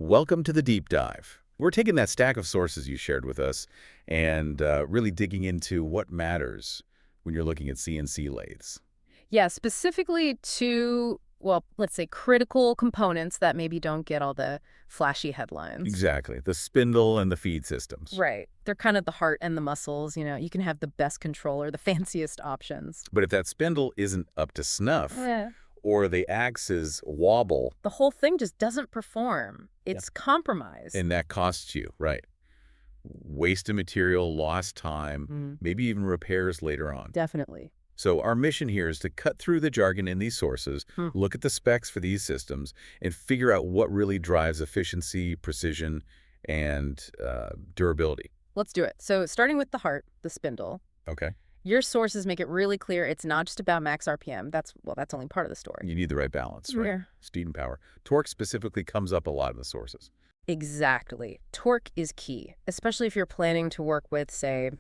Welcome to the deep dive. We're taking that stack of sources you shared with us and really digging into what matters when you're looking at CNC lathes. Yeah, specifically to, well, let's say critical components that maybe don't get all the flashy headlines. Exactly. The spindle and the feed systems. Right. They're kind of the heart and the muscles. You can have the best controller, the fanciest options. But if that spindle isn't up to snuff, Yeah. or the axes wobble, The whole thing just doesn't perform. It's compromised. and that costs you, right? Wasted material, lost time, maybe even repairs later on. Definitely. So our mission here is to cut through the jargon in these sources, Hmm. look at the specs for these systems, and figure out what really drives efficiency, precision, and durability. Let's do it. So starting with the heart, the spindle, Okay? your sources make it really clear it's not just about max RPM. That's only part of the story. You need the right balance, right? Yeah. Speed and power. Torque specifically comes up a lot in the sources. Exactly. Torque is key, especially if you're planning to work with, say,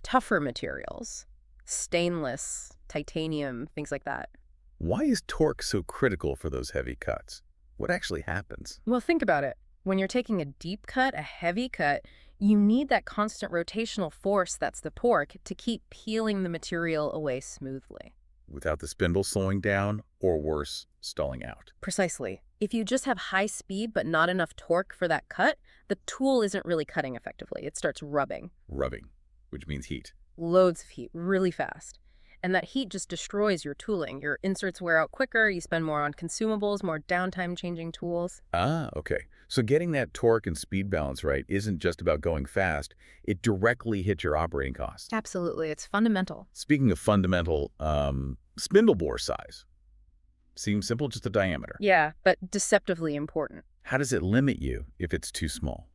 tougher materials, stainless, titanium, things like that. Why is torque so critical for those heavy cuts? What actually happens? Well, think about it. When you're taking a deep cut, a heavy cut, you need that constant rotational force, that's the torque, to keep peeling the material away smoothly. Without the spindle slowing down, or worse, stalling out. Precisely. If you just have high speed but not enough torque for that cut, the tool isn't really cutting effectively. It starts rubbing. Rubbing, which means heat. Loads of heat, really fast. And that heat just destroys your tooling. Your inserts wear out quicker, you spend more on consumables, more downtime changing tools. Ah, okay. So getting that torque and speed balance right isn't just about going fast. It directly hits your operating costs. Absolutely, it's fundamental. Speaking of fundamental, spindle bore size. Seems simple, just a diameter. Yeah, but deceptively important. How does it limit you if it's too small?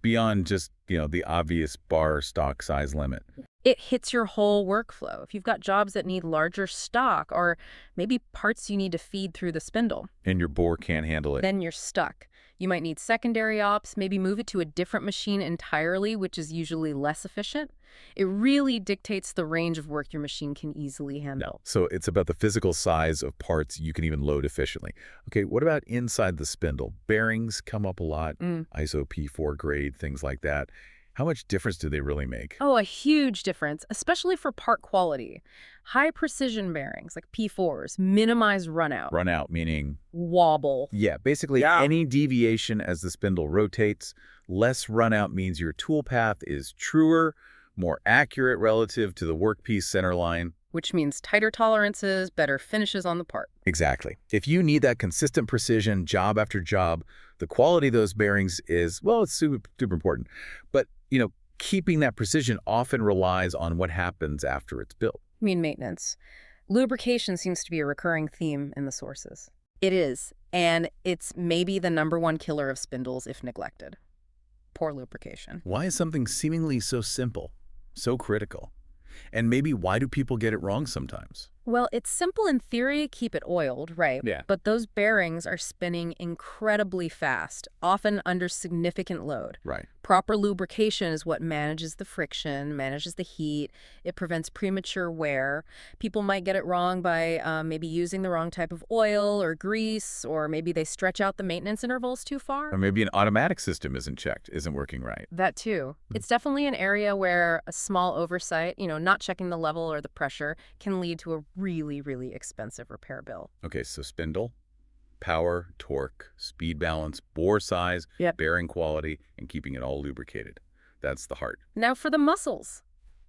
Beyond just, the obvious bar stock size limit. It hits your whole workflow. If you've got jobs that need larger stock or maybe parts you need to feed through the spindle, And your bore can't handle it. then you're stuck. You might need secondary ops, maybe move it to a different machine entirely, which is usually less efficient. It really dictates the range of work your machine can easily handle. So it's about the physical size of parts you can even load efficiently. Okay, what about inside the spindle? Bearings come up a lot, ISO P4 grade, things like that. How much difference do they really make? Oh, a huge difference, especially for part quality. High precision bearings, like P4s, minimize runout. Run out, meaning, Wobble. yeah, basically any deviation as the spindle rotates. Less run out means your tool path is truer, more accurate relative to the workpiece center line. Which means tighter tolerances, better finishes on the part. Exactly. If you need that consistent precision job after job, the quality of those bearings is, well, it's super important. But, keeping that precision often relies on what happens after it's built. I mean maintenance. Lubrication seems to be a recurring theme in the sources. It is, and it's maybe the #1 killer of spindles if neglected. Poor lubrication. Why is something seemingly so simple, so critical? And maybe why do people get it wrong sometimes? Well, it's simple in theory, keep it oiled, right? Yeah. But those bearings are spinning incredibly fast, often under significant load. Right. Proper lubrication is what manages the friction, manages the heat. It prevents premature wear. People might get it wrong by maybe using the wrong type of oil or grease, or maybe they stretch out the maintenance intervals too far. Or maybe an automatic system isn't checked, isn't working right. That too. It's definitely an area where a small oversight, not checking the level or the pressure, can lead to a really, really expensive repair bill. Okay, so spindle, power, torque, speed balance, bore size, Yep. bearing quality, and keeping it all lubricated. That's the heart. Now for the muscles,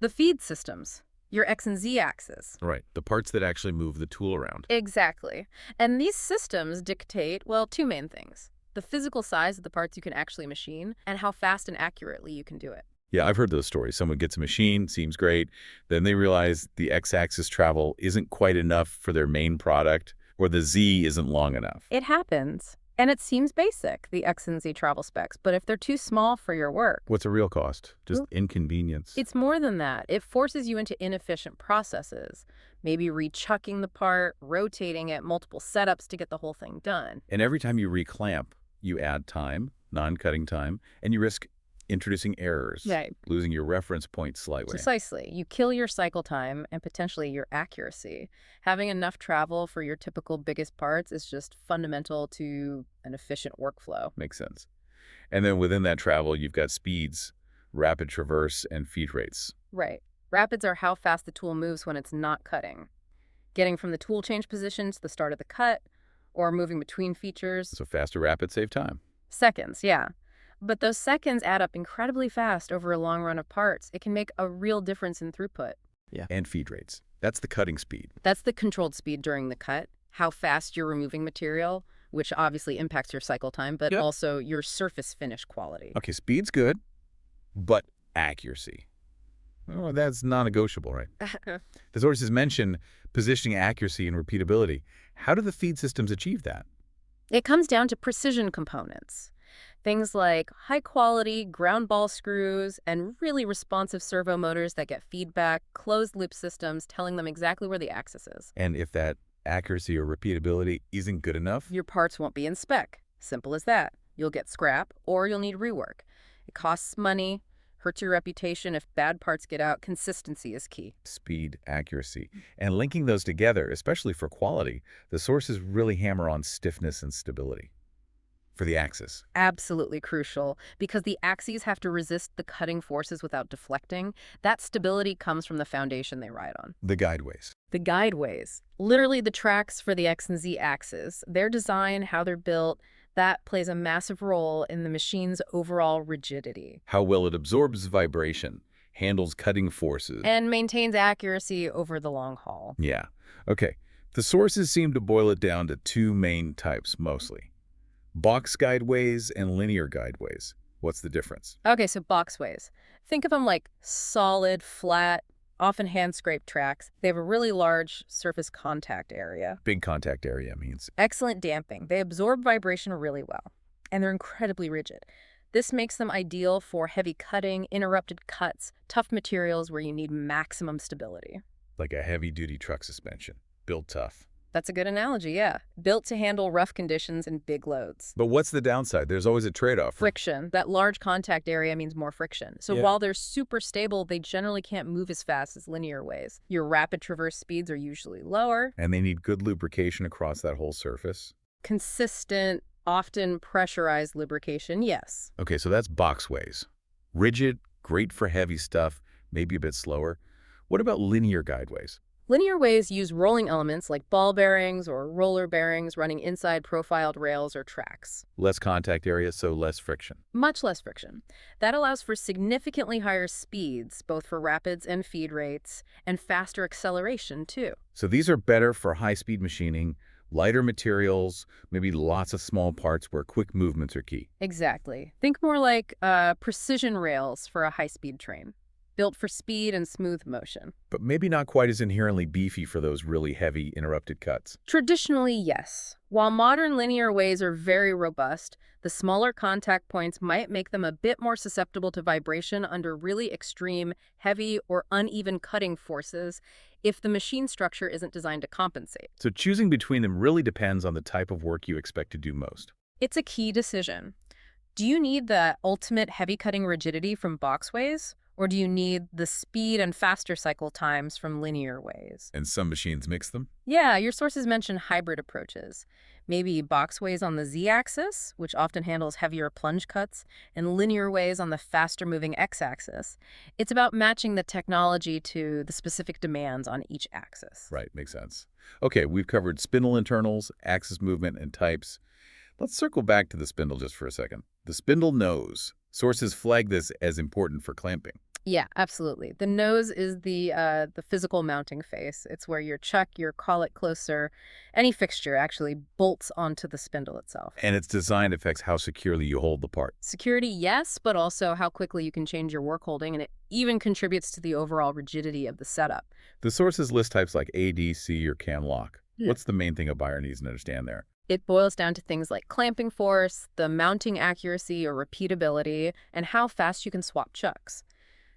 the feed systems, your X and Z axes. Right, the parts that actually move the tool around. Exactly. And these systems dictate, well, two main things: the physical size of the parts you can actually machine and how fast and accurately you can do it. Yeah, I've heard those stories. Someone gets a machine, seems great, then they realize the X-axis travel isn't quite enough for their main product, or the Z isn't long enough. It happens. And it seems basic, the X and Z travel specs, but if they're too small for your work, What's the real cost? Just Well, inconvenience. it's more than that. It forces you into inefficient processes, maybe rechucking the part, rotating it, multiple setups to get the whole thing done. And every time you reclamp, you add time, non-cutting time, and you risk introducing errors, Right. losing your reference point slightly. Precisely. You kill your cycle time and potentially your accuracy. Having enough travel for your typical biggest parts is just fundamental to an efficient workflow. Makes sense. And then within that travel, you've got speeds, rapid traverse, and feed rates. Right. Rapids are how fast the tool moves when it's not cutting. Getting from the tool change position to the start of the cut, or moving between features. So faster rapids save time. Seconds, yeah. But those seconds add up incredibly fast over a long run of parts. It can make a real difference in throughput. Yeah. And feed rates. That's the cutting speed. That's the controlled speed during the cut, how fast you're removing material, which obviously impacts your cycle time, but Yep. also your surface finish quality. Okay, speed's good, but accuracy. Oh, that's non-negotiable, right? The sources mention positioning accuracy and repeatability. How do the feed systems achieve that? It comes down to precision components. Things like high-quality ground ball screws and really responsive servo motors that get feedback, closed-loop systems telling them exactly where the axis is. And if that accuracy or repeatability isn't good enough, Your parts won't be in spec. Simple as that. You'll get scrap or you'll need rework. It costs money, hurts your reputation if bad parts get out. Consistency is key. speed, accuracy, and linking those together, especially for quality, the sources really hammer on stiffness and stability for the axis. Absolutely crucial because the axes have to resist the cutting forces without deflecting. That stability comes from the foundation they ride on. The guideways. The guideways, literally the tracks for the X and Z axes. Their design, how they're built, that plays a massive role in the machine's overall rigidity. How well it absorbs vibration, handles cutting forces. And maintains accuracy over the long haul. Yeah. Okay. The sources seem to boil it down to two main types mostly. Box guideways and linear guideways. What's the difference? Okay, so boxways. Think of them like solid, flat, often hand-scraped tracks. They have a really large surface contact area. Big contact area means. Excellent damping. They absorb vibration really well, and they're incredibly rigid. This makes them ideal for heavy cutting, interrupted cuts, tough materials where you need maximum stability. Like a heavy-duty truck suspension. Built tough. That's a good analogy, yeah. Built to handle rough conditions and big loads. But what's the downside? There's always a trade-off. Friction. That large contact area means more friction. So Yeah. while they're super stable, they generally can't move as fast as linear ways. Your rapid traverse speeds are usually lower. And they need good lubrication across that whole surface. Consistent, often pressurized lubrication, yes. Okay, so that's boxways. Rigid, great for heavy stuff, maybe a bit slower. What about linear guideways? Linear ways use rolling elements like ball bearings or roller bearings running inside profiled rails or tracks. Less contact area, so less friction. Much less friction. That allows for significantly higher speeds, both for rapids and feed rates, and faster acceleration, too. So these are better for high-speed machining, lighter materials, maybe lots of small parts where quick movements are key. Exactly. Think more like precision rails for a high-speed train, built for speed and smooth motion. But maybe not quite as inherently beefy for those really heavy, interrupted cuts. Traditionally, yes. While modern linear ways are very robust, the smaller contact points might make them a bit more susceptible to vibration under really extreme, heavy, or uneven cutting forces if the machine structure isn't designed to compensate. So choosing between them really depends on the type of work you expect to do most. It's a key decision. Do you need the ultimate heavy cutting rigidity from boxways? Or do you need the speed and faster cycle times from linear ways? And some machines mix them. Yeah, your sources mention hybrid approaches. Maybe boxways on the Z-axis, which often handles heavier plunge cuts, and linear ways on the faster-moving X-axis. It's about matching the technology to the specific demands on each axis. Right, makes sense. Okay, we've covered spindle internals, axis movement, and types. Let's circle back to the spindle just for a second. The spindle nose. Sources flag this as important for clamping. Yeah, absolutely. The nose is the physical mounting face. It's where your chuck, your collet closer, any fixture actually bolts onto the spindle itself. And its design affects how securely you hold the part. Security, yes, but also how quickly you can change your work holding, and it even contributes to the overall rigidity of the setup. The sources list types like A, D, C, or cam lock. Yeah. What's the main thing a buyer needs to understand there? It boils down to things like clamping force, the mounting accuracy or repeatability, and how fast you can swap chucks.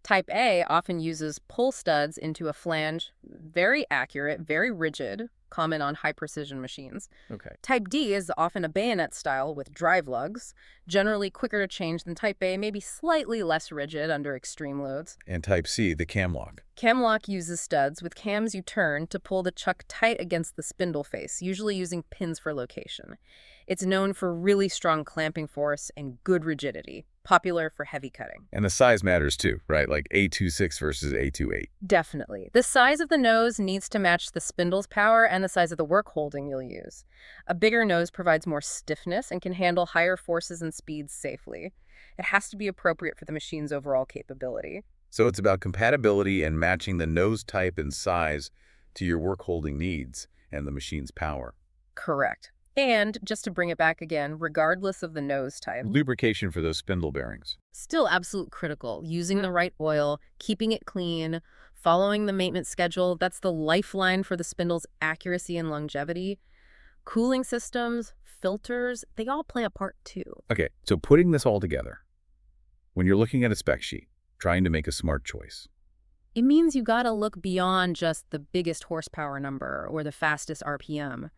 Type A often uses pull studs into a flange, very accurate, very rigid, common on high-precision machines. Okay. Type D is often a bayonet style with drive lugs, generally quicker to change than Type A, maybe slightly less rigid under extreme loads. And Type C, the cam lock. Cam lock uses studs with cams you turn to pull the chuck tight against the spindle face, usually using pins for location. It's known for really strong clamping force and good rigidity, popular for heavy cutting. And the size matters too, right? Like A26 versus A28. Definitely. The size of the nose needs to match the spindle's power and the size of the work holding you'll use. A bigger nose provides more stiffness and can handle higher forces and speeds safely. It has to be appropriate for the machine's overall capability. So it's about compatibility and matching the nose type and size to your work holding needs and the machine's power. Correct. And just to bring it back again, regardless of the nose type, Lubrication for those spindle bearings. still absolute critical. Using the right oil, keeping it clean, following the maintenance schedule, that's the lifeline for the spindle's accuracy and longevity. Cooling systems, filters, they all play a part too. Okay, so putting this all together, when you're looking at a spec sheet, trying to make a smart choice, It means you gotta look beyond just the biggest horsepower number or the fastest RPM.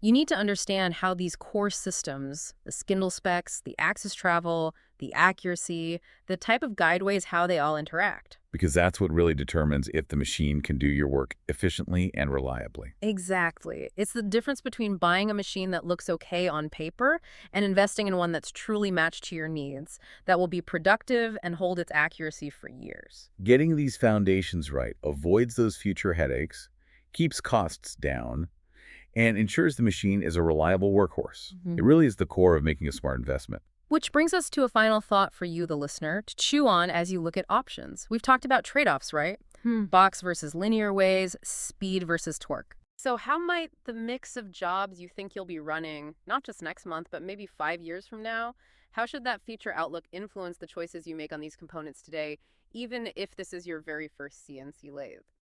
You need to understand how these core systems, the spindle specs, the axis travel, the accuracy, the type of guideways, how they all interact. because that's what really determines if the machine can do your work efficiently and reliably. Exactly. It's the difference between buying a machine that looks okay on paper and investing in one that's truly matched to your needs, that will be productive and hold its accuracy for years. Getting these foundations right avoids those future headaches, keeps costs down, and ensures the machine is a reliable workhorse. It really is the core of making a smart investment. Which brings us to a final thought for you, the listener, to chew on as you look at options. We've talked about trade-offs, right? Box versus linear ways, speed versus torque. So how might the mix of jobs you think you'll be running, not just next month, but maybe 5 years from now, how should that feature outlook influence the choices you make on these components today, even if this is your very first CNC lathe?